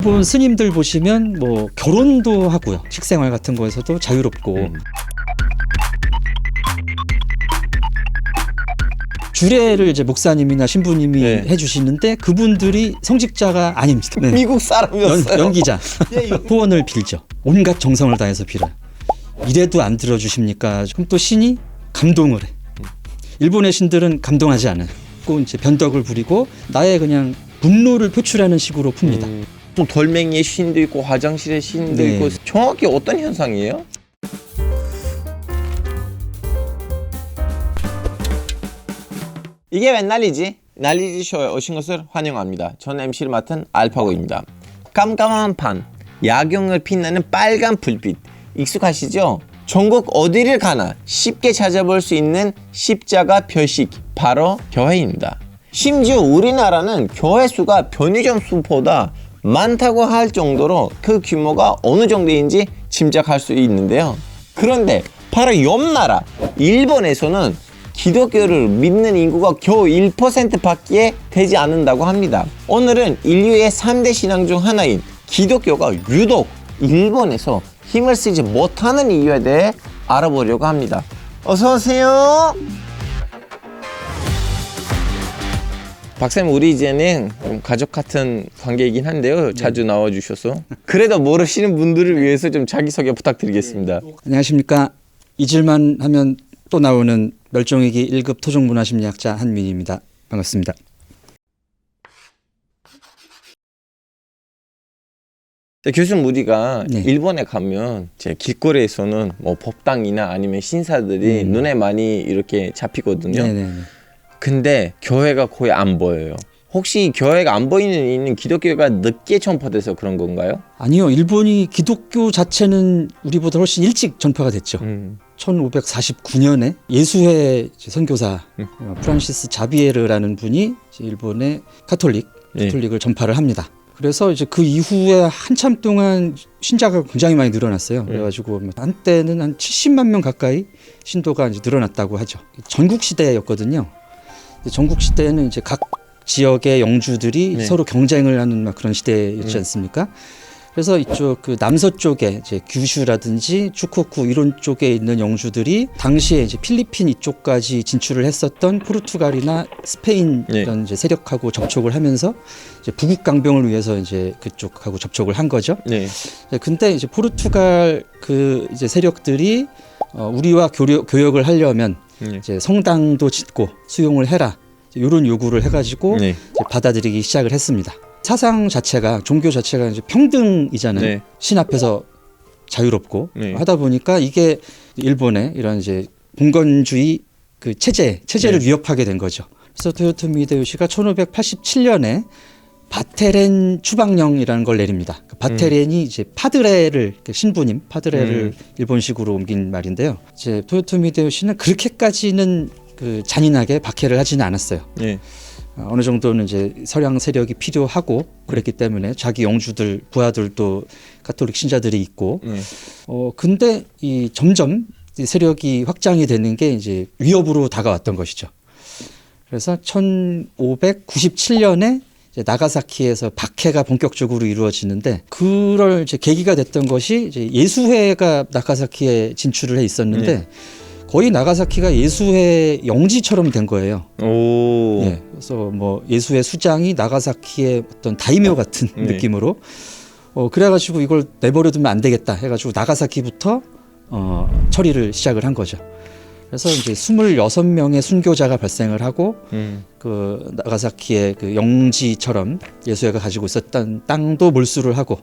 일본 스님들 보시면 뭐 결혼도 하고요. 식생활 같은 거에서도 자유롭고 주례를 이제 목사님이나 신부님이 네. 해주시는데 그분들이 성직자가 아닙니다. 네. 미국 사람이었어요. 연기자 후원을 빌죠. 온갖 정성을 다해서 빌어요. 이래도 안 들어주십니까? 그럼 또 신이 감동을 해. 일본의 신들은 감동하지 않아요. 꼭 이제 변덕을 부리고 나의 그냥 분노를 표출하는 식으로 풉니다. 또 돌멩이에 신도 있고 화장실에 신도 네. 있고 정확히 어떤 현상이에요? 이게 웬 난리지? 난리지 쇼에 오신 것을 환영합니다. 저는 MC를 맡은 알파고입니다. 깜깜한 밤, 야경을 빛나는 빨간 불빛 익숙하시죠? 전국 어디를 가나 쉽게 찾아볼 수 있는 십자가 표식, 바로 교회입니다. 심지어 우리나라는 교회 수가 편의점 수보다 많다고 할 정도로 그 규모가 어느 정도인지 짐작할 수 있는데요. 그런데 바로 옆 나라 일본에서는 기독교를 믿는 인구가 겨우 1%밖에 되지 않는다고 합니다. 오늘은 인류의 3대 신앙 중 하나인 기독교가 유독 일본에서 힘을 쓰지 못하는 이유에 대해 알아보려고 합니다. 어서 오세요. 박사님, 우리 이제는 좀 가족 같은 관계이긴 한데요. 자주 나와주셔서. 그래도 모르시는 분들을 위해서 좀 자기소개 부탁드리겠습니다. 안녕하십니까. 잊을만 하면 또 나오는 멸종위기 1급 토종문화심리학자 한민희입니다. 반갑습니다. 교수님, 우리가 네. 일본에 가면 제 길거리에서는 뭐 법당이나 아니면 신사들이 눈에 많이 이렇게 잡히거든요. 네네. 근데 교회가 거의 안 보여요. 혹시 교회가 안 보이는 이유는 기독교가 늦게 전파돼서 그런 건가요? 아니요. 일본이 기독교 자체는 우리보다 훨씬 일찍 전파가 됐죠. 1549년에 예수회 선교사 프란시스 자비에르라는 분이 일본의 카톨릭을 전파를 합니다. 그래서 이제 그 이후에 한참 동안 신자가 굉장히 많이 늘어났어요. 그래가지고 한때는 한 70만 명 가까이 신도가 이제 늘어났다고 하죠. 전국 시대였거든요. 전국 시대에는 이제 각 지역의 영주들이 서로 경쟁을 하는 막 그런 시대였지 않습니까? 그래서 이쪽 그 남서쪽에 이제 규슈라든지 추코쿠 이런 쪽에 있는 영주들이 당시에 이제 필리핀 이쪽까지 진출을 했었던 포르투갈이나 스페인 이런 이제 세력하고 접촉을 하면서 이제 부국 강병을 위해서 이제 그쪽하고 접촉을 한 거죠. 네. 근데 이제 포르투갈 그 이제 세력들이 우리와 교역을 하려면 이제 성당도 짓고 수용을 해라. 이런 요구를 해가지고 이제 받아들이기 시작을 했습니다. 사상 자체가 종교 자체가 이제 평등이잖아요. 신 앞에서 자유롭고 하다 보니까 이게 일본의 이런 이제 봉건주의 그 체제를 위협하게 된 거죠. 그래서 토요토미 히데요시가 1587년에 바테렌 추방령이라는 걸 내립니다. 바테렌이 이제 파드레를 신부님 파드레를 일본식으로 옮긴 말인데요. 이제 토요토미 히데요시는 그렇게까지는 그 잔인하게 박해를 하지는 않았어요. 어느 정도는 이제 서양 세력이 필요하고 그랬기 때문에 자기 영주들 부하들도 가톨릭 신자들이 있고 근데 이 점점 세력이 확장이 되는 게 이제 위협으로 다가왔던 것이죠. 그래서 1597년에 이제 나가사키에서 박해가 본격적으로 이루어지는데 그럴 이제 계기가 됐던 것이 이제 예수회가 나가사키에 진출을 해 있었는데 거의 나가사키가 예수회 영지처럼 된 거예요. 예, 그래서 뭐 예수회 수장이 나가사키의 어떤 다이묘 같은 느낌으로 그래가지고 이걸 내버려두면 안 되겠다 해가지고 나가사키부터 처리를 시작을 한 거죠. 그래서 이제 26명의 순교자가 발생을 하고 그 나가사키의 그 영지처럼 예수회가 가지고 있었던 땅도 몰수를 하고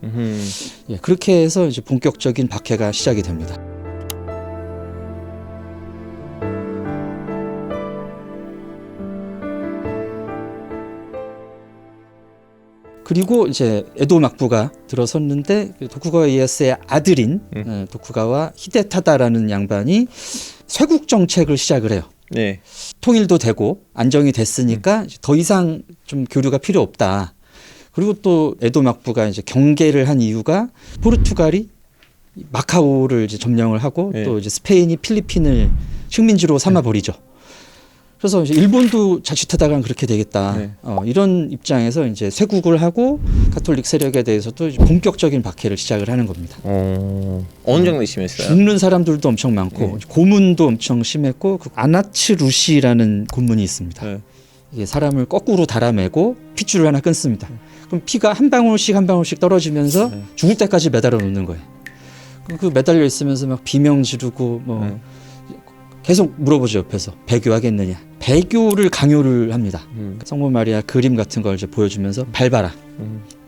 예, 그렇게 해서 이제 본격적인 박해가 시작이 됩니다. 그리고 이제 에도 막부가 들어섰는데 도쿠가와 이에야스의 아들인 도쿠가와 히데타다라는 양반이 쇄국 정책을 시작을 해요. 통일도 되고 안정이 됐으니까 더 이상 좀 교류가 필요 없다. 그리고 또 에도 막부가 이제 경계를 한 이유가 포르투갈이 마카오를 이제 점령을 하고 또 이제 스페인이 필리핀을 식민지로 삼아 버리죠. 그래서 이제 일본도 자칫하다간 그렇게 되겠다. 네. 이런 입장에서 이제 쇄국을 하고 가톨릭 세력에 대해서도 이제 본격적인 박해를 시작을 하는 겁니다. 어느 정도 심했어요? 죽는 사람들도 엄청 많고 네. 고문도 엄청 심했고 그 아나츠 루시라는 고문이 있습니다. 네. 이게 사람을 거꾸로 달아매고 핏줄을 하나 끊습니다. 그럼 피가 한 방울씩 한 방울씩 떨어지면서 네. 죽을 때까지 매달아 놓는 거예요. 그 매달려 있으면서 막 비명 지르고 뭐 네. 계속 물어보죠. 옆에서 배교하겠느냐. 배교를 강요를 합니다. 성모 마리아 그림 같은 걸 이제 보여주면서 밟아라.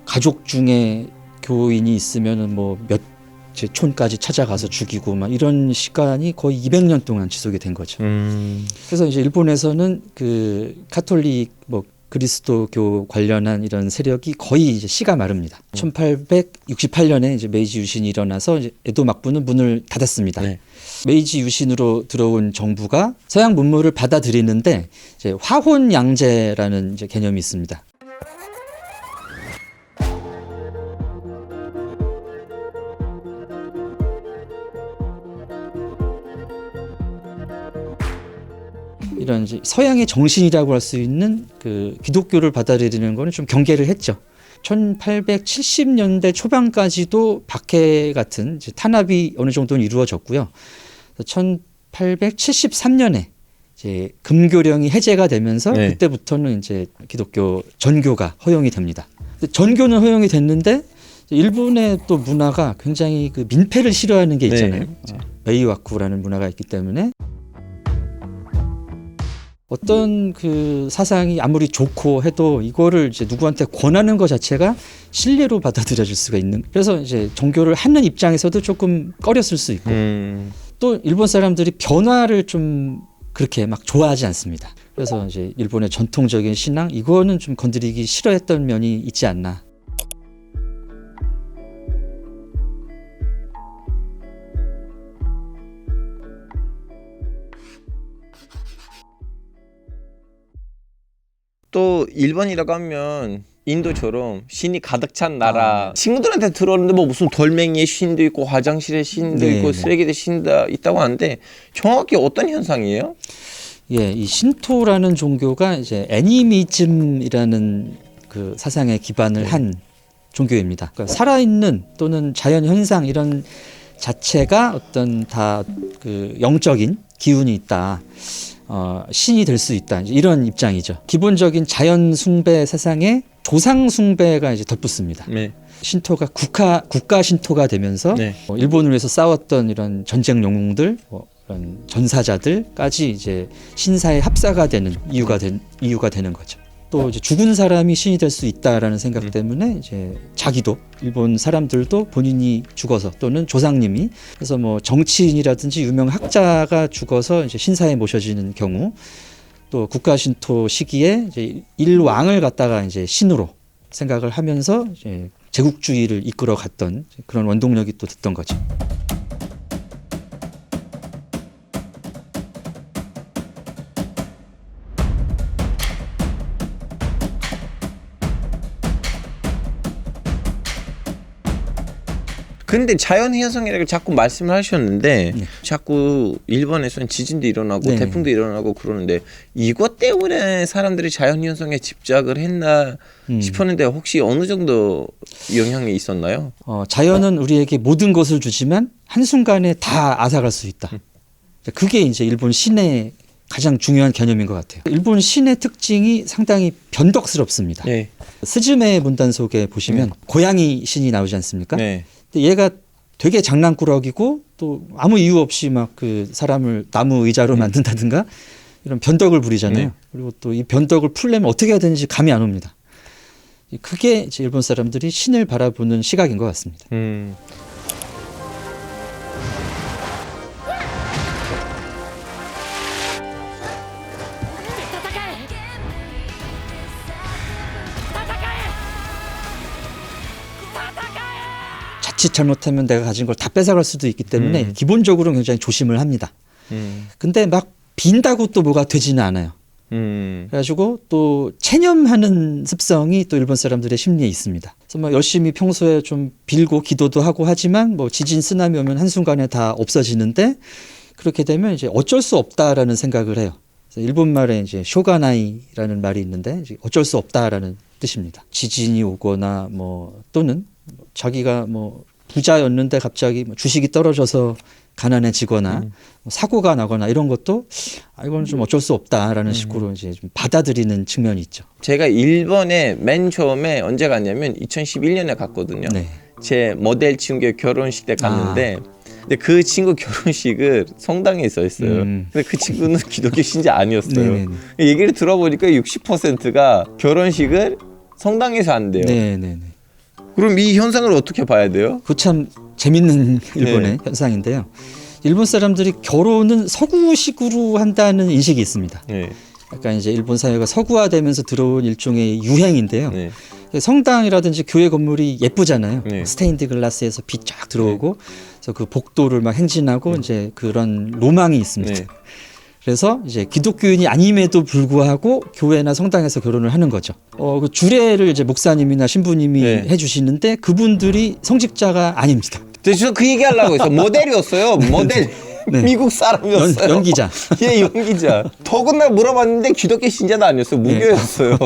가족 중에 교인이 있으면은 뭐몇 촌까지 찾아가서 죽이고 막 이런 시간이 거의 200년 동안 지속이 된 거죠. 그래서 이제 일본에서는 그 카톨릭 뭐 그리스도교 관련한 이런 세력이 거의 이제 씨가 마릅니다. 1868년에 이제 메이지 유신이 일어나서 이제 에도 막부는 문을 닫았습니다. 네. 메이지 유신으로 들어온 정부가 서양 문물을 받아들이는데 이제 화혼 양제라는 이제 개념이 있습니다. 이런 이제 서양의 정신이라고 할 수 있는 그 기독교를 받아들이는 거는 좀 경계를 했죠. 1870년대 초반까지도 박해 같은 이제 탄압이 어느 정도는 이루어졌고요. 1873년에 이제 금교령이 해제가 되면서 네. 그때부터는 이제 기독교 전교가 허용이 됩니다. 근데 전교는 허용이 됐는데 일본의 또 문화가 굉장히 그 민폐를 싫어하는 게 있잖아요. 네. 메이와쿠라는 문화가 있기 때문에 어떤 그 사상이 아무리 좋고 해도 이거를 이제 누구한테 권하는 것 자체가 신뢰로 받아들여질 수가 있는. 그래서 이제 종교를 하는 입장에서도 조금 꺼렸을 수 있고 또 일본 사람들이 변화를 좀 그렇게 막 좋아하지 않습니다. 그래서 이제 일본의 전통적인 신앙 이거는 좀 건드리기 싫어했던 면이 있지 않나. 또 일본이라고 하면 인도처럼 신이 가득 찬 나라. 친구들한테 들었는데 뭐 무슨 돌멩이의 신도 있고 화장실의 신도 네, 있고 네. 쓰레기의 신도 있다고 하는데 정확히 어떤 현상이에요? 예, 이 신토라는 종교가 이제 애니미즘이라는 그 사상에 기반을 한 종교입니다. 그러니까 살아있는 또는 자연 현상 이런 자체가 어떤 다 그 영적인 기운이 있다. 신이 될 수 있다. 이런 입장이죠. 기본적인 자연 숭배 사상에 조상 숭배가 이제 덧붙습니다. 네. 신토가 국가 신토가 되면서 네. 일본을 위해서 싸웠던 이런 전쟁 영웅들, 이런 전사자들까지 이제 신사의 합사가 되는 이유가 되는 거죠. 또 이제 죽은 사람이 신이 될 수 있다라는 생각 때문에 이제 자기도 일본 사람들도 본인이 죽어서 또는 조상님이 그래서 뭐 정치인이라든지 유명 학자가 죽어서 이제 신사에 모셔지는 경우 또 국가 신토 시기에 이제 일왕을 갖다가 이제 신으로 생각을 하면서 이제 제국주의를 이끌어 갔던 그런 원동력이 또 됐던 거죠. 근데 자연현상이라고 자꾸 말씀을 하셨는데 자꾸 일본에서는 지진도 일어나고 네. 태풍도 일어나고 그러는데 이것 때문에 사람들이 자연현상에 집착을 했나 싶었는데 혹시 어느 정도 영향이 있었나요? 자연은 우리에게 모든 것을 주지만 한순간에 다 앗아갈 수 있다. 그게 이제 일본 신의 가장 중요한 개념인 것 같아요. 일본 신의 특징이 상당히 변덕스럽습니다. 네. 스즈메 문단 속에 보시면 고양이 신이 나오지 않습니까? 네. 근데 얘가 되게 장난꾸러기고 또 아무 이유 없이 막 그 사람을 나무 의자로 만든다든가 이런 변덕을 부리잖아요. 네. 그리고 또 이 변덕을 풀려면 어떻게 해야 되는지 감이 안 옵니다. 그게 이제 일본 사람들이 신을 바라보는 시각인 것 같습니다. 자칫 잘못하면 내가 가진 걸 다 뺏어갈 수도 있기 때문에 기본적으로 굉장히 조심을 합니다. 근데 막 빈다고 또 뭐가 되지는 않아요. 그래가지고 또 체념하는 습성이 또 일본 사람들의 심리에 있습니다. 그래서 막 열심히 평소에 좀 빌고 기도도 하고 하지만 뭐 지진 쓰나미 오면 한순간에 다 없어지는데 그렇게 되면 이제 어쩔 수 없다라는 생각을 해요. 그래서 일본 말에 이제 쇼가나이라는 말이 있는데 이제 어쩔 수 없다라는 뜻입니다. 지진이 오거나 뭐 또는 자기가 뭐 부자였는데 갑자기 뭐 주식이 떨어져서 가난해지거나 뭐 사고가 나거나 이런 것도 이건 좀 어쩔 수 없다라는 식으로 이제 좀 받아들이는 측면이 있죠. 제가 일본에 맨 처음에 언제 갔냐면 2011년에 갔거든요. 네. 제 모델 친구 결혼식 때 갔는데 근데 그 친구 결혼식을 성당에 있었어요. 근데 그 친구는 기독교 신자 아니었어요. 네네네. 얘기를 들어보니까 60%가 결혼식을 성당에서 한대요. 네네네. 그럼 이 현상을 어떻게 봐야 돼요? 그 참 재밌는 일본의 현상인데요. 일본 사람들이 결혼은 서구식으로 한다는 인식이 있습니다. 네. 약간 이제 일본 사회가 서구화되면서 들어온 일종의 유행인데요. 네. 성당이라든지 교회 건물이 예쁘잖아요. 네. 스테인드 글라스에서 빛 쫙 들어오고, 그래서 그 복도를 막 행진하고 이제 그런 로망이 있습니다. 네. 그래서 이제 기독교인이 아님에도 불구하고 교회나 성당에서 결혼을 하는 거죠. 그 주례를 이제 목사님이나 신부님이 네. 해주시는데 그분들이 성직자가 아닙니다. 저 그 얘기 하려고 했어요. 모델이었어요. 모델. 네. 미국 사람이었어요. 연기자. 예, 연기자. 더군다나 물어봤는데 기독교 신자도 아니었어요. 무교였어요.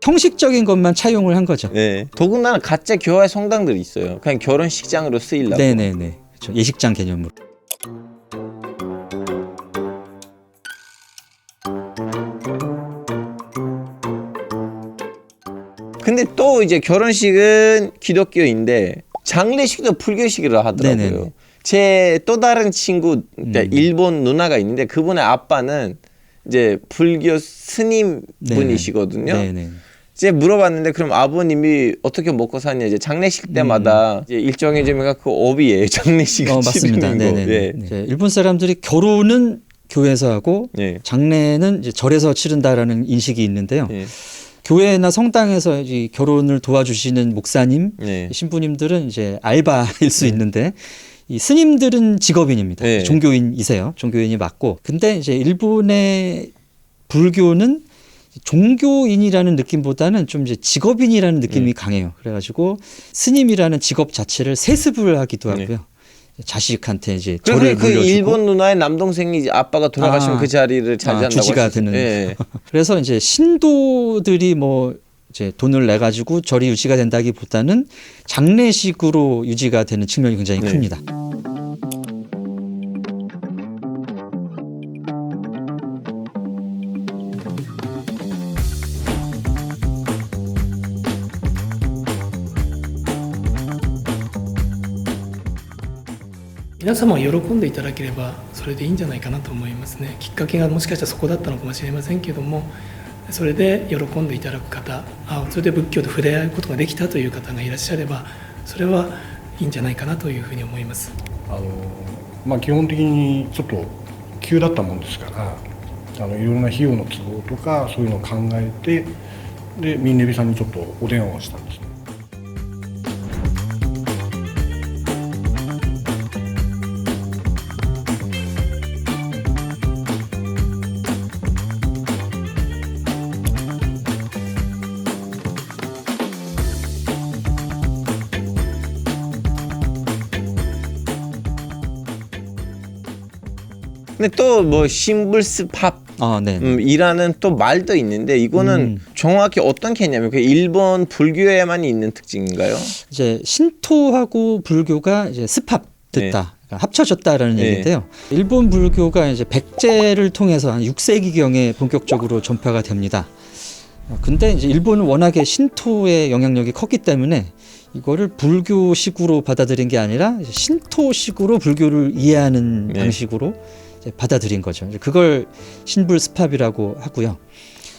형식적인 것만 차용을 한 거죠. 네. 더군다나 가짜 교회 성당들이 있어요. 그냥 결혼식장으로 쓰이려고. 네네네. 그렇죠. 예식장 개념으로. 근데 또 이제 결혼식은 기독교인데 장례식도 불교식이라 하더라고요. 네네네. 제 또 다른 친구, 일본 누나가 있는데 그분의 아빠는 이제 불교 스님 분이시거든요. 네네. 이제 물어봤는데 그럼 아버님이 어떻게 먹고 사냐 이제 장례식 때마다 이제 일정해 주면 그 업이에요. 장례식을 맞습니다. 치르는 거. 네네. 네. 네. 일본 사람들이 결혼은 교회에서 하고 네. 장례는 이제 절에서 치른다라는 인식이 있는데요. 네. 교회나 성당에서 이 결혼을 도와주시는 목사님, 네. 신부님들은 이제 알바일 수 있는데 이 스님들은 직업인입니다. 네. 종교인이세요. 종교인이 맞고. 근데 이제 일본의 불교는 종교인이라는 느낌보다는 좀 이제 직업인이라는 느낌이 강해요. 그래가지고 스님이라는 직업 자체를 세습을 하기도 하고요. 자식한테 이제 절을 그 물려주고. 일본 누나의 남동생이 이제 아빠가 돌아가시면 그 자리를 차지한다고 주지가 하셨어요. 되는. 네. 그래서 이제 신도들이 뭐 이제 돈을 내 가지고 절이 유지가 된다기보다는 장례식으로 유지가 되는 측면이 굉장히 네. 큽니다.皆様が喜んでいただければそれでいいんじゃないかなと思いますね。きっかけがもしかしたらそこだったのかもしれませんけども、それで喜んでいただく方、それで仏教と触れ合うことができたという方がいらっしゃれば、それはいいんじゃないかなというふうに思います。基本的にちょっと急だったもんですから、いろんな費用の都合とかそういうのを考えて、でミンネビさんにちょっとお電話をしたんですね。근데 또 뭐 신불스팝 네. 이라는 또 말도 있는데 이거는 정확히 어떤 개념이에요? 그 일본 불교에만 있는 특징인가요? 이제 신토하고 불교가 이제 습합됐다. 그러니까 합쳐졌다라는 얘기인데요. 일본 불교가 이제 백제를 통해서 한 6세기경에 본격적으로 전파가 됩니다. 근데 이제 일본은 워낙에 신토의 영향력이 컸기 때문에 이거를 불교식으로 받아들인 게 아니라 신토식으로 불교를 이해하는 방식으로 이제 받아들인 거죠. 그걸 신불스팝이라고 하고요.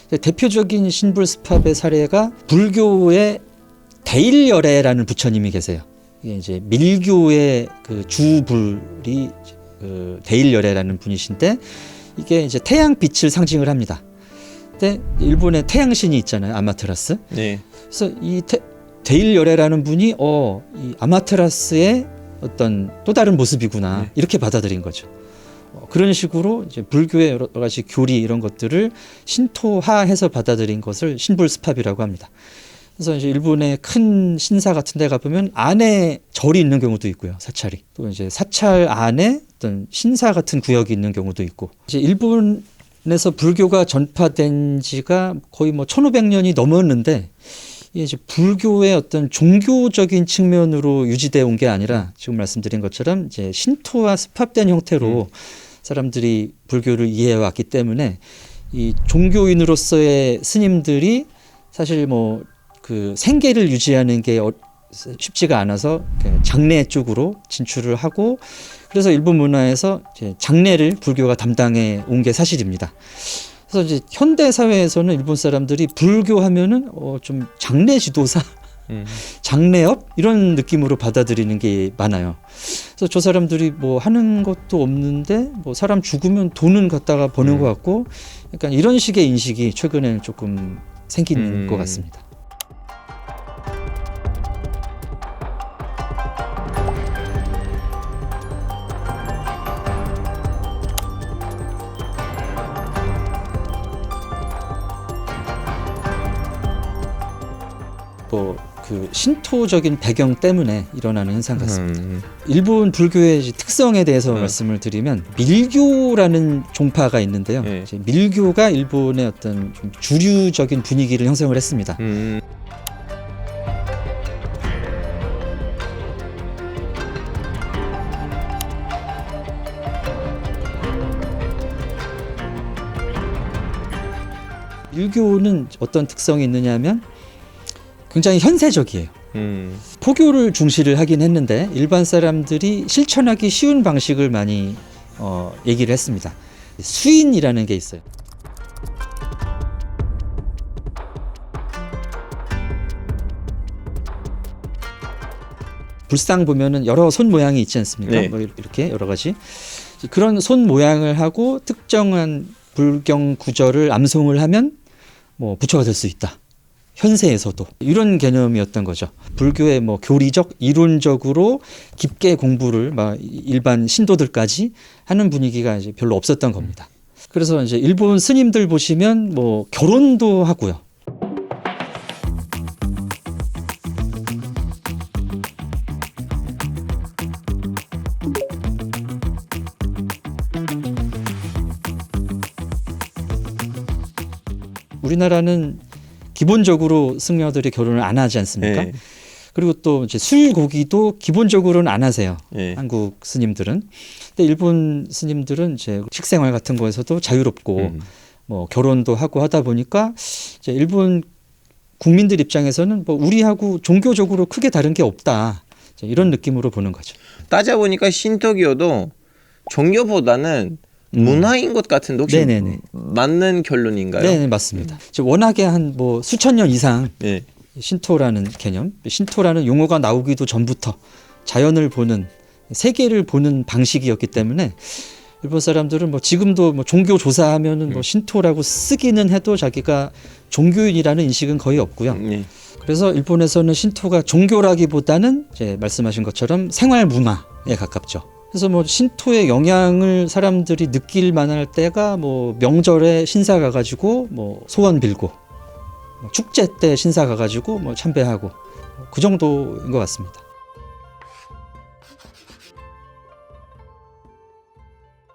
대표적인 신불스팝의 사례가 불교의 대일열애라는 부처님이 계세요. 이게 이제 밀교의 그 주불이 그 대일열애라는 분이신데 이게 이제 태양빛을 상징을 합니다. 근데 일본에 태양신이 있잖아요, 아마테라스. 네. 그래서 이 대일열애라는 분이 이 아마테라스의 어떤 또 다른 모습이구나 이렇게 받아들인 거죠. 그런 식으로 이제 불교의 여러 가지 교리 이런 것들을 신토화해서 받아들인 것을 신불스팝이라고 합니다. 그래서 이제 일본의 큰 신사 같은 데 가보면 안에 절이 있는 경우도 있고요. 사찰이. 또 이제 사찰 안에 어떤 신사 같은 구역이 있는 경우도 있고. 이제 일본에서 불교가 전파된 지가 거의 뭐 1500년이 넘었는데 이게 이제 불교의 어떤 종교적인 측면으로 유지되어 온 게 아니라 지금 말씀드린 것처럼 이제 신토와 습합된 형태로 사람들이 불교를 이해해 왔기 때문에 이 종교인으로서의 스님들이 사실 뭐 그 생계를 유지하는 게 쉽지가 않아서 장례 쪽으로 진출을 하고 그래서 일본 문화에서 이제 장례를 불교가 담당해 온 게 사실입니다. 그래서 이제 현대 사회에서는 일본 사람들이 불교하면은 좀 장례 지도사, 장례업 이런 느낌으로 받아들이는 게 많아요. 그래서 저 사람들이 뭐 하는 것도 없는데 뭐 사람 죽으면 돈은 갖다가 버는 것 같고, 약간 이런 식의 인식이 최근에는 조금 생기는 것 같습니다. 뭐 그 신토적인 배경 때문에 일어나는 현상 같습니다. 일본 불교의 특성에 대해서 말씀을 드리면 밀교라는 종파가 있는데요. 이제 밀교가 일본의 어떤 좀 주류적인 분위기를 형성을 했습니다. 밀교는 어떤 특성이 있느냐면 굉장히 현세적이에요. 포교를 중시를 하긴 했는데 일반 사람들이 실천하기 쉬운 방식을 많이 얘기를 했습니다. 수인이라는 게 있어요. 불상 보면은 여러 손 모양이 있지 않습니까? 네. 뭐 이렇게 여러 가지 그런 손 모양을 하고 특정한 불경 구절을 암송을 하면 뭐 부처가 될 수 있다. 현세에서도 이런 개념이었던 거죠. 불교의 뭐 교리적, 이론적으로 깊게 공부를 막 일반 신도들까지 하는 분위기가 이제 별로 없었던 겁니다. 그래서 이제 일본 스님들 보시면 뭐 결혼도 하고요. 우리나라는 기본적으로 승려들이 결혼을 안 하지 않습니까? 네. 그리고 또 이제 술 고기도 기본적으로는 안 하세요. 네. 한국 스님들은. 근데 일본 스님들은 이제 식생활 같은 거에서도 자유롭고 뭐 결혼도 하고 하다 보니까 이제 일본 국민들 입장에서는 뭐 우리하고 종교적으로 크게 다른 게 없다. 이런 느낌으로 보는 거죠. 따져보니까 신토교도 종교보다는 문화인 것 같은데 혹시 네네네. 맞는 결론인가요? 네, 맞습니다. 워낙에 한 뭐 수천 년 이상 네. 신토라는 개념, 신토라는 용어가 나오기도 전부터 자연을 보는, 세계를 보는 방식이었기 때문에 일본 사람들은 뭐 지금도 뭐 종교 조사하면은 뭐 신토라고 쓰기는 해도 자기가 종교인이라는 인식은 거의 없고요. 네. 그래서 일본에서는 신토가 종교라기보다는 이제 말씀하신 것처럼 생활 문화에 가깝죠. 그래서 뭐 신토의 영향을 사람들이 느낄 만할 때가 뭐 명절에 신사 가가지고 뭐 소원 빌고, 뭐 축제 때 신사 가가지고 뭐 참배하고, 그 정도인 것 같습니다.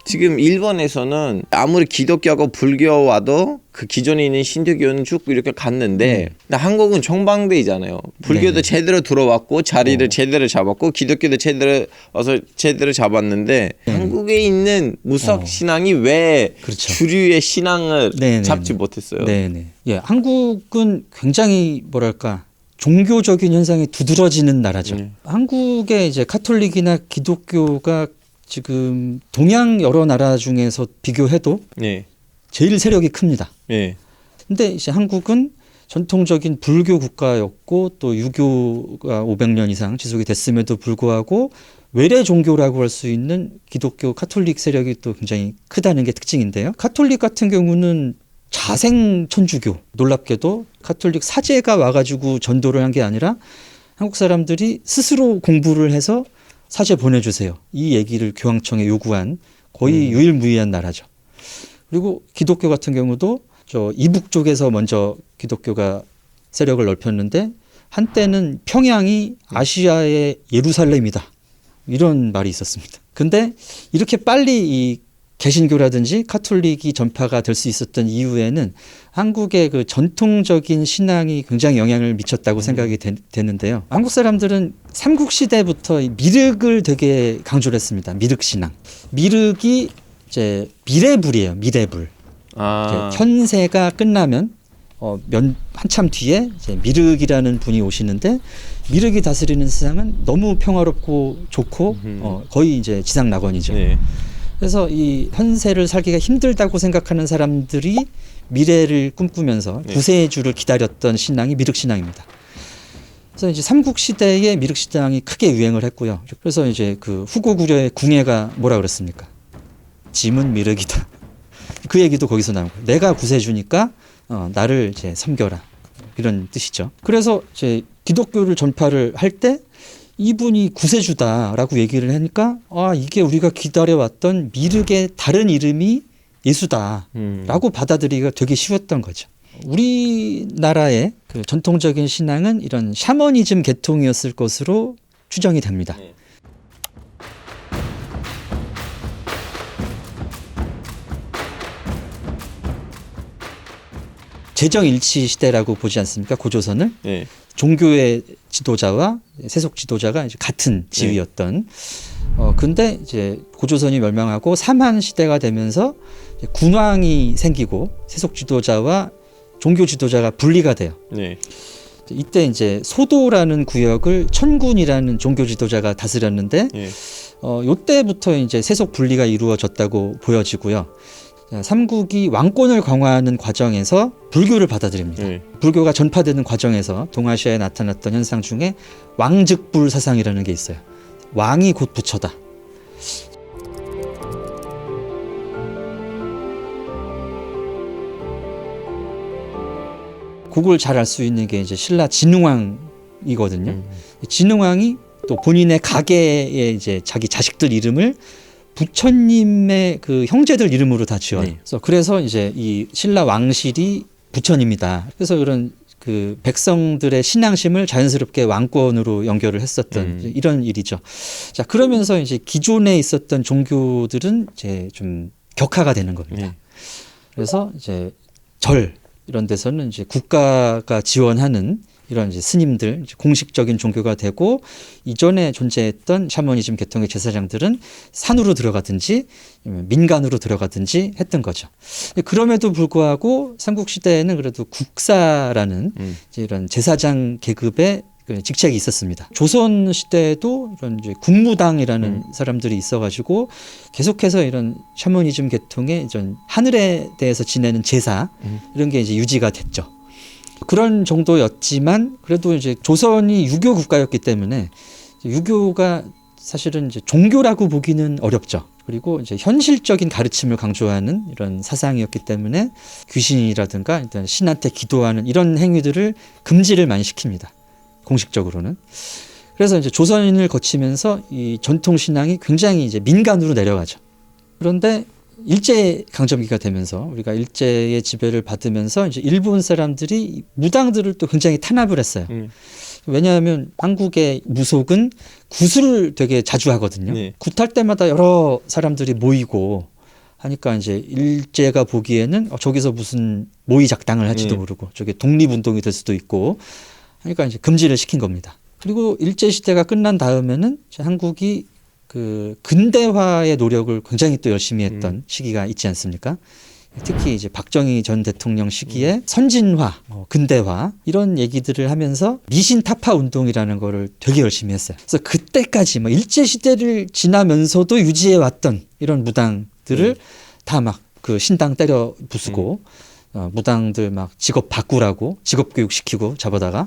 지금 일본에서는 아무리 기독교하고 불교와도 그 기존에 있는 신도교는 쭉 이렇게 갔는데 한국은 정반대이잖아요. 불교도 네. 제대로 들어왔고 자리를 제대로 잡았고 기독교도 제대로 와서 제대로 잡았는데 한국에 있는 무석 신앙이 왜 그렇죠. 주류의 신앙을 네네네. 잡지 못했어요? 네네. 예, 한국은 굉장히 뭐랄까 종교적인 현상이 두드러지는 나라죠. 한국의 이제 카톨릭이나 기독교가 지금 동양 여러 나라 중에서 비교해도 네. 제일 세력이 큽니다. 네. 근데 이제 한국은 전통적인 불교 국가였고 또 유교가 500년 이상 지속이 됐음에도 불구하고 외래 종교라고 할 수 있는 기독교 카톨릭 세력이 또 굉장히 크다는 게 특징인데요. 카톨릭 같은 경우는 자생 천주교, 놀랍게도 카톨릭 사제가 와가지고 전도를 한 게 아니라 한국 사람들이 스스로 공부를 해서 사제 보내주세요. 이 얘기를 교황청에 요구한 거의 유일무이한 나라죠. 그리고 기독교 같은 경우도 저 이북 쪽에서 먼저 기독교가 세력을 넓혔는데 한때는 평양이 아시아의 예루살렘이다. 이런 말이 있었습니다. 근데 이렇게 빨리 이 개신교라든지 카톨릭이 전파가 될 수 있었던 이유에는 한국의 그 전통적인 신앙이 굉장히 영향을 미쳤다고 생각이 되는데요. 한국 사람들은 삼국시대부터 이 미륵을 되게 강조를 했습니다. 미륵신앙. 미륵이 이제 미래불이에요. 미래불. 현세가 끝나면 한참 뒤에 이제 미륵이라는 분이 오시는데 미륵이 다스리는 세상은 너무 평화롭고 좋고 거의 이제 지상낙원이죠. 네. 그래서 이 현세를 살기가 힘들다고 생각하는 사람들이 미래를 꿈꾸면서 구세주를 기다렸던 신앙이 미륵신앙입니다. 그래서 이제 삼국시대에 미륵신앙이 크게 유행을 했고요. 그래서 이제 그 후고구려의 궁예가 뭐라 그랬습니까? 짐은 미륵이다. 그 얘기도 거기서 나온 거예요. 내가 구세주니까 나를 이제 섬겨라. 이런 뜻이죠. 그래서 이제 기독교를 전파를 할 때 이분이 구세주다라고 얘기를 하니까 이게 우리가 기다려왔던 미륵의 다른 이름이 예수다라고 받아들이기가 되게 쉬웠던 거죠. 우리나라의 그 전통적인 신앙은 이런 샤머니즘 계통이었을 것으로 추정이 됩니다. 재정일치 시대라고 보지 않습니까? 고조선을. 네. 종교의 지도자와 세속 지도자가 이제 같은 지위였던. 근데 이제 고조선이 멸망하고 삼한 시대가 되면서 이제 군왕이 생기고 세속 지도자와 종교 지도자가 분리가 돼요. 네. 이때 이제 소도라는 구역을 천군이라는 종교 지도자가 다스렸는데, 요때부터 이제 세속 분리가 이루어졌다고 보여지고요. 삼국이 왕권을 강화하는 과정에서 불교를 받아들입니다. 불교가 전파되는 과정에서 동아시아에 나타났던 현상 중에 왕즉불 사상이라는 게 있어요. 왕이 곧 부처다. 그걸 잘 알 수 있는 게 이제 신라 진흥왕이거든요. 진흥왕이 또 본인의 가계에 이제 자기 자식들 이름을 부처님의 그 형제들 이름으로 다 지어요. 그래서 이제 이 신라 왕실이 부처님이다. 그래서 그런 그 백성들의 신앙심을 자연스럽게 왕권으로 연결을 했었던 이런 일이죠. 자, 그러면서 이제 기존에 있었던 종교들은 이제 좀 격화가 되는 겁니다. 그래서 이제 절 이런 데서는 이제 국가가 지원하는 이런 이제 스님들, 이제 공식적인 종교가 되고, 이전에 존재했던 샤머니즘 계통의 제사장들은 산으로 들어가든지 민간으로 들어가든지 했던 거죠. 그럼에도 불구하고 삼국시대에는 그래도 국사라는 이제 이런 제사장 계급의 그 직책이 있었습니다. 조선 시대에도 이런 이제 국무당이라는 사람들이 있어가지고 계속해서 이런 샤머니즘 계통의 이런 하늘에 대해서 지내는 제사 이런 게 이제 유지가 됐죠. 그런 정도였지만 그래도 이제 조선이 유교 국가였기 때문에 유교가 사실은 이제 종교라고 보기는 어렵죠. 그리고 이제 현실적인 가르침을 강조하는 이런 사상이었기 때문에 귀신이라든가 일단 신한테 기도하는 이런 행위들을 금지를 많이 시킵니다. 공식적으로는. 그래서 이제 조선인을 거치면서 이 전통 신앙이 굉장히 이제 민간으로 내려가죠. 그런데 일제 강점기가 되면서 우리가 일제의 지배를 받으면서 이제 일본 사람들이 무당들을 또 굉장히 탄압을 했어요. 왜냐하면 한국의 무속은 굿을 되게 자주 하거든요. 굿할 때마다 여러 사람들이 모이고 하니까 이제 일제가 보기에는 저기서 무슨 모의 작당을 할지도 모르고 저게 독립운동이 될 수도 있고 하니까 이제 금지를 시킨 겁니다. 그리고 일제 시대가 끝난 다음에는 이제 한국이 그 근대화의 노력을 굉장히 또 열심히 했던 시기가 있지 않습니까? 특히 이제 박정희 전 대통령 시기에 선진화, 근대화 이런 얘기들을 하면서 미신 타파 운동이라는 거를 되게 열심히 했어요. 그래서 그때까지 뭐 일제 시대를 지나면서도 유지해 왔던 이런 무당들을 다 막 그 신당 때려 부수고 무당들 막 직업 바꾸라고 직업 교육 시키고 잡아다가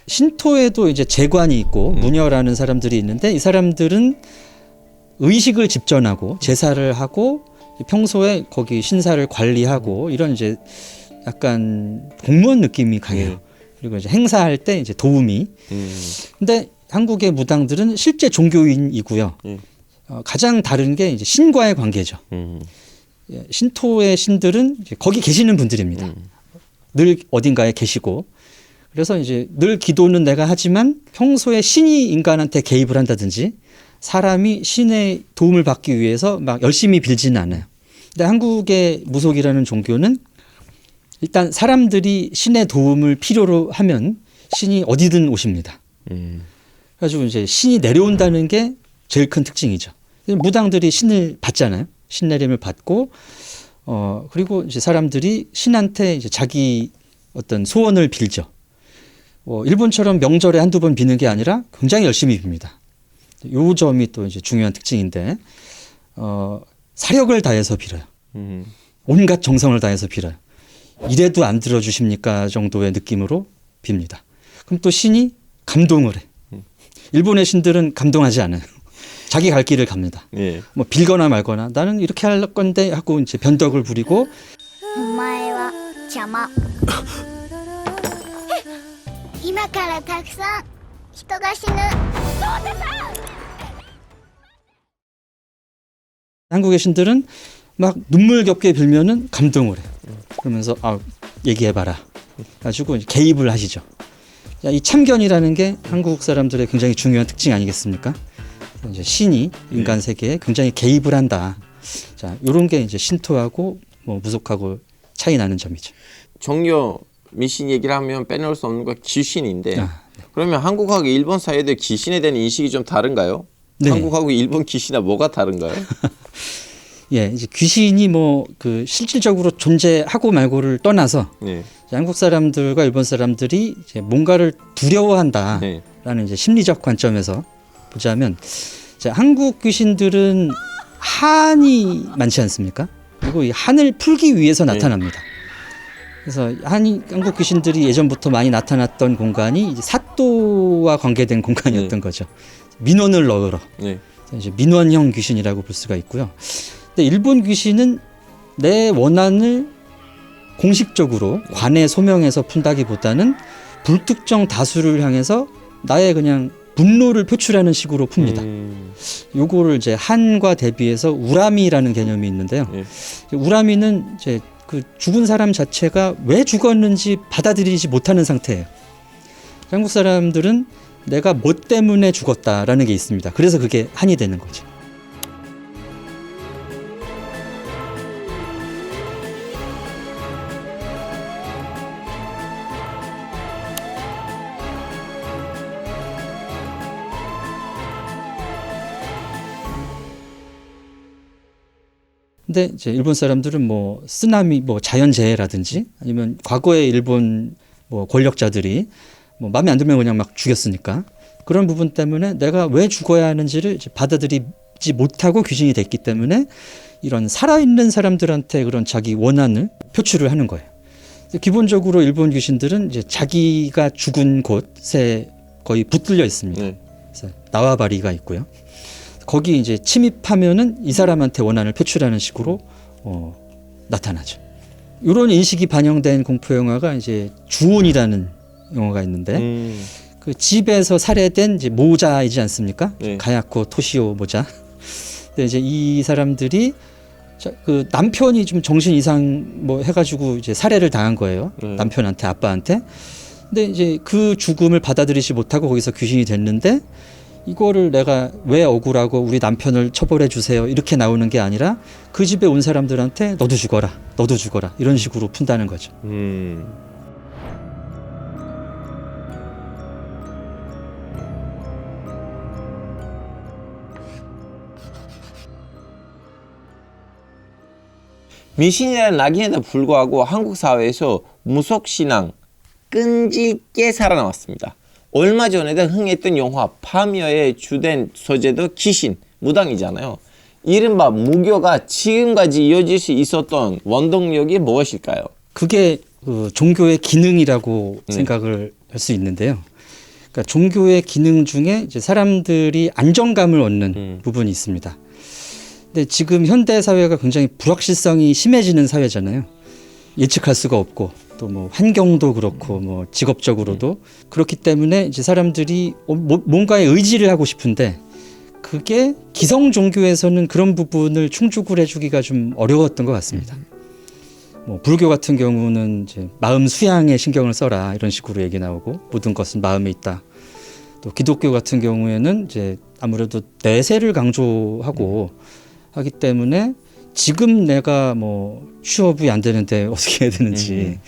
신토에도 이제 제관이 있고 무녀라는 사람들이 있는데 이 사람들은 의식을 집전하고 제사를 하고 평소에 거기 신사를 관리하고 이런 이제 약간 공무원 느낌이 강해요. 그리고 이제 행사할 때 이제 도우미. 근데 한국의 무당들은 실제 종교인이고요. 가장 다른 게 이제 신과의 관계죠. 신토의 신들은 이제 거기 계시는 분들입니다. 늘 어딘가에 계시고 그래서 이제 늘 기도는 내가 하지만 평소에 신이 인간한테 개입을 한다든지 사람이 신의 도움을 받기 위해서 막 열심히 빌지는 않아요. 근데 한국의 무속이라는 종교는 일단 사람들이 신의 도움을 필요로 하면 신이 어디든 오십니다. 그래가지고 이제 신이 내려온다는 게 제일 큰 특징이죠. 무당들이 신을 받잖아요. 신 내림을 받고 그리고 이제 사람들이 신한테 이제 자기 어떤 소원을 빌죠. 일본처럼 명절에 한두 번 비는 게 아니라 굉장히 열심히 빕니다. 요 점이 또 이제 중요한 특징인데 사력을 다해서 빌어요. 온갖 정성을 다해서 빌어요. 이래도 안 들어주십니까 정도의 느낌으로 빕니다. 그럼 또 신이 감동을 해. 일본의 신들은 감동하지 않아요. 자기 갈 길을 갑니다. 예. 뭐 빌거나 말거나 나는 이렇게 할 건데 하고 이제 변덕을 부리고 お前は邪魔今からたくさん人が死ぬ 한국의 신들은 막 눈물겹게 빌면은 감동을 해요. 그러면서 얘기해봐라. 가지고 개입을 하시죠. 자, 이 참견이라는 게 한국 사람들의 굉장히 중요한 특징 아니겠습니까? 이제 신이 인간 세계에 굉장히 개입을 한다. 자, 이런 게 이제 신토하고 뭐 무속하고 차이 나는 점이죠. 종교 미신 얘기를 하면 빼놓을 수 없는 건 귀신인데 그러면 한국하고 일본 사이에 귀신에 대한 인식이 좀 다른가요? 네. 한국하고 일본 귀신이나 뭐가 다른가요? 예, 이제 귀신이 뭐 그 실질적으로 존재하고 말고를 떠나서 네. 한국 사람들과 일본 사람들이 이제 뭔가를 두려워한다라는 네. 이제 심리적 관점에서 보자면 이제 한국 귀신들은 한이 많지 않습니까? 그리고 이 한을 풀기 위해서 나타납니다. 그래서 한국 귀신들이 예전부터 많이 나타났던 공간이 이제 사또와 관계된 공간이었던 거죠. 민원을 넣으러. 네. 이제 민원형 귀신이라고 볼 수가 있고요. 근데 일본 귀신은 내 원한을 공식적으로 관에 소명해서 푼다기보다는 불특정 다수를 향해서 나의 그냥 분노를 표출하는 식으로 풉니다. 요거를 이제 한과 대비해서 우라미라는 개념이 있는데요. 우라미는 이제 그 죽은 사람 자체가 왜 죽었는지 받아들이지 못하는 상태예요. 한국 사람들은 내가 뭐 때문에 죽었다라는 게 있습니다. 그래서 그게 한이 되는 거죠. 근데 이제 일본 사람들은 뭐 쓰나미, 뭐 자연재해라든지 아니면 과거에 일본 뭐 권력자들이 뭐 마음에 안 들면 그냥 막 죽였으니까 그런 부분 때문에 내가 왜 죽어야 하는지를 이제 받아들이지 못하고 귀신이 됐기 때문에 이런 살아있는 사람들한테 그런 자기 원한을 표출을 하는 거예요. 기본적으로 일본 귀신들은 이제 자기가 죽은 곳에 거의 붙들려 있습니다. 그래서 나와바리가 있고요. 거기 이제 침입하면은 이 사람한테 원한을 표출하는 식으로 나타나죠. 이런 인식이 반영된 공포 영화가 이제 주온이라는 영화가 있는데 그 집에서 살해된 이제 모자이지 않습니까? 가야코 토시오 모자. 근데 이제 이 사람들이 그 남편이 좀 정신 이상 뭐 해가지고 이제 살해를 당한 거예요. 남편한테, 아빠한테. 근데 이제 그 죽음을 받아들이지 못하고 거기서 귀신이 됐는데 이거를 내가 왜 억울하고 우리 남편을 처벌해 주세요 이렇게 나오는 게 아니라 그 집에 온 사람들한테 너도 죽어라, 너도 죽어라 이런 식으로 푼다는 거죠. 미신이라는 낙인에도 불구하고 한국 사회에서 무속신앙 끈질게 살아남았습니다. 얼마 전에도 흥했던 영화 파미어의 주된 소재도 귀신, 무당이잖아요. 이른바 무교가 지금까지 이어질 수 있었던 원동력이 무엇일까요? 그게 그 종교의 기능이라고 생각을 할 수 있는데요. 그러니까 종교의 기능 중에 이제 사람들이 안정감을 얻는 부분이 있습니다. 근데 지금 현대 사회가 굉장히 불확실성이 심해지는 사회잖아요. 예측할 수가 없고 또 뭐 환경도 그렇고 뭐 직업적으로도 그렇기 때문에 이제 사람들이 뭔가에 의지를 하고 싶은데 그게 기성 종교에서는 그런 부분을 충족을 해주기가 좀 어려웠던 것 같습니다. 뭐 불교 같은 경우는 이제 마음 수양에 신경을 써라 이런 식으로 얘기 나오고 모든 것은 마음에 있다. 또 기독교 같은 경우에는 이제 아무래도 내세를 강조하고 하기 때문에 지금 내가 뭐 취업이 안 되는데 어떻게 해야 되는지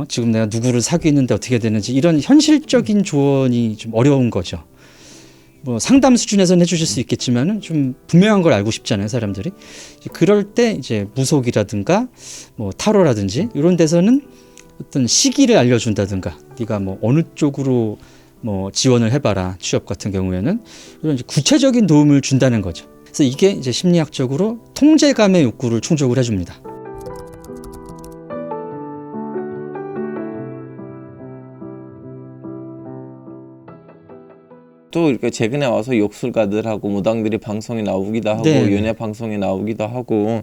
지금 내가 누구를 사귀는데 어떻게 해야 되는지 이런 현실적인 조언이 좀 어려운 거죠. 뭐 상담 수준에서는 해주실 수 있겠지만은 좀 분명한 걸 알고 싶잖아요, 사람들이. 그럴 때 이제 무속이라든가 뭐 타로라든지 이런 데서는 어떤 시기를 알려준다든가, 네가 뭐 어느 쪽으로 뭐 지원을 해봐라, 취업 같은 경우에는 이런 이제 구체적인 도움을 준다는 거죠. 그래서 이게 이제 심리학적으로 통제감의 욕구를 충족을 해줍니다. 또 이렇게 최근에 와서 욕술가들하고 무당들이 방송에 나오기도 하고 네. 연예 방송에 나오기도 하고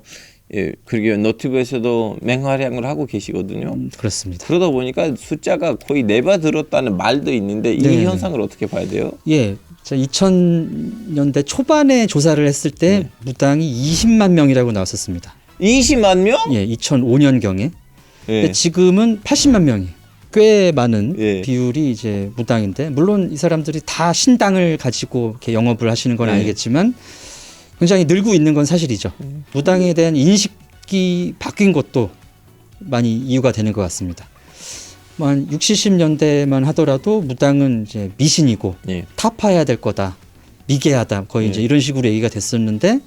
예, 그리고 너튜브에서도 맹활약을 하고 계시거든요. 그렇습니다. 그러다 보니까 숫자가 거의 4배 늘었다는 말도 있는데 이 네. 현상을 어떻게 봐야 돼요? 예, 2000년대 초반에 조사를 했을 때 무당이 20만 명이라고 나왔었습니다. 20만 명? 예, 2005년경에. 예. 지금은 80만 명이. 꽤 많은 예. 비율이 이제 무당인데, 물론 이 사람들이 다 신당을 가지고 이렇게 영업을 하시는 건 예. 아니겠지만 굉장히 늘고 있는 건 사실이죠. 무당에 대한 인식이 바뀐 것도 많이 이유가 되는 것 같습니다. 뭐 한 60, 70년대만 하더라도 무당은 이제 미신이고 예. 타파해야 될 거다, 미개하다, 거의 이제 이런 식으로 얘기가 됐었는데,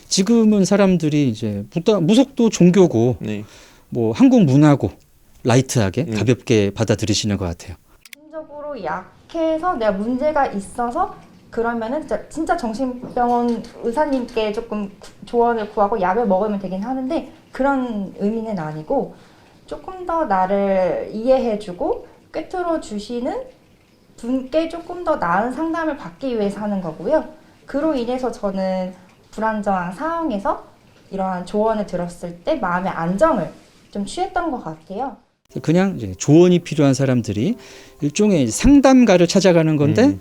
지금은 사람들이 이제 무속도 종교고 네. 뭐 한국 문화고 라이트하게 가볍게 받아들이시는 것 같아요. 정신적으로 약해서 내가 문제가 있어서 그러면은 진짜 정신병원 의사님께 조금 조언을 구하고 약을 먹으면 되긴 하는데, 그런 의미는 아니고 조금 더 나를 이해해주고 꿰뚫어 주시는 분께 조금 더 나은 상담을 받기 위해서 하는 거고요. 그로 인해서 저는 불안정한 상황에서 이러한 조언을 들었을 때 마음의 안정을 좀 취했던 것 같아요. 그냥 이제 조언이 필요한 사람들이 일종의 상담가를 찾아가는 건데,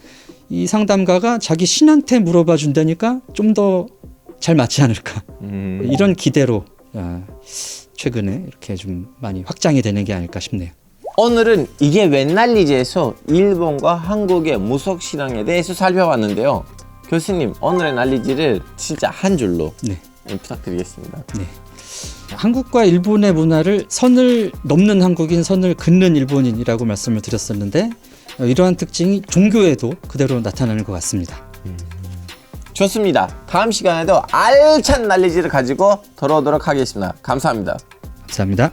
이 상담가가 자기 신한테 물어봐 준다니까 좀 더 잘 맞지 않을까, 이런 기대로 최근에 이렇게 좀 많이 확장이 되는 게 아닐까 싶네요. 오늘은 이게 웬 난리지에서 일본과 한국의 무속 신앙에 대해서 살펴봤는데요. 교수님, 오늘의 난리지를 진짜 한 줄로 네. 부탁드리겠습니다. 네. 한국과 일본의 문화를 선을 넘는 한국인, 선을 긋는 일본인이라고 말씀을 드렸었는데, 이러한 특징이 종교에도 그대로 나타나는 것 같습니다. 좋습니다. 다음 시간에도 알찬 난리지를 가지고 돌아오도록 하겠습니다. 감사합니다. 감사합니다.